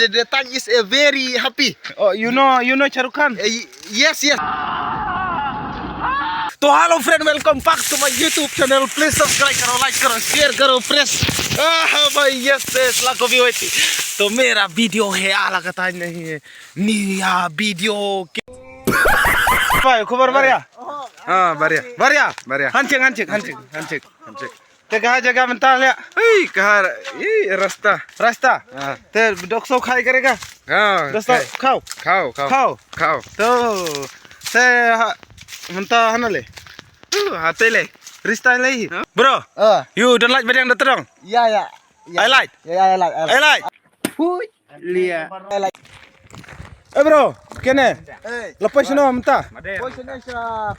The time is very happy. Oh, you know Shahrukh Khan? Yes. तो hello friend, welcome back to my YouTube channel. Please subscribe करो, like करो, share करो, press भाई yes लाखों view होती। तो मेरा वीडियो है आला कथा नहीं है निया वीडियो के भाई खबर बढ़िया। हां बढ़िया हंचिक ते कहा जगह में ताल है ए कहा ये रास्ता ते डॉक्टर खाई करेगा। हां दोस्तों खाओ तो से Menta hanale. Hatele. Rista lagi. Bro. You don't like bedang datang? Yeah. I like. Yeah, I like. Hui. Lia. I like. Bro, kene. Lepas sino menta. Question is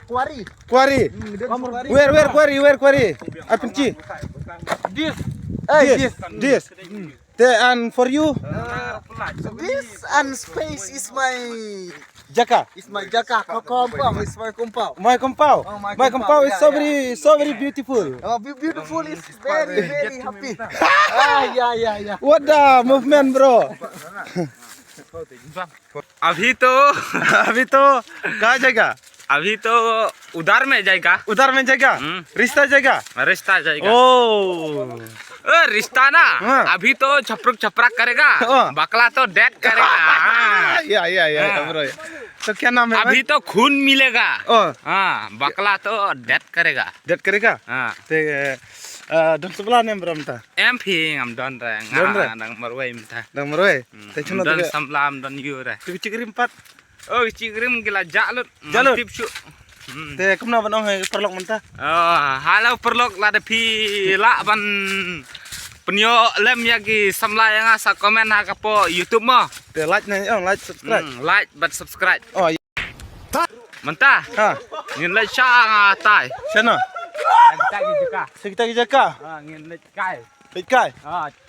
quarry. Quarry. Where quarry? Apenci. This. And for you? This and space is my Jaka. It's my jaka. Compound. It's my compound. My compound. My compound is so very beautiful. Oh, beautiful is very happy. Yeah. What the movement, bro? अभी तो कहाँ जाएगा? अभी तो उधर में जाएगा। रिश्ता जाएगा। ओ रिश्ता ना अभी तो छपरक करेगा। बकला तो डेट करेगा। या ब्रो। तो क्या नाम है? अभी तो खून मिलेगा। बकला तो डेट करेगा। Dan sebelah ni beramta. Emping am don rang. Dang marwai minta. Te chuna don samlam don yura. Tu cikrim pat. Oh cikrim gila jalut. Tip syu. Te kemna banong hai perlok menta. Halau perlok la de pi la ban penyo lem yagi samla yang asa komen ha kapo YouTube mo. Te like na like subscribe. Like but subscribe. Oh. Menta. Ngin like sha tai. Sana. Kita jaka. Ngin like kai. Kai.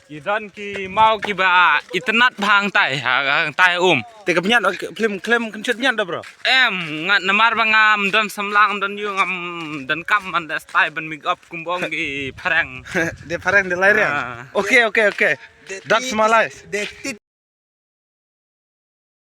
Ki don ki mau ki ba itnat bhang tai tai Te kapnyat claim kencut nyat dah bro. Ngat namar bangam don samlang don yu ngam don kam man da style ban make up kumbong ki parang. Dia parang dia lain ya. Okay. That's my life.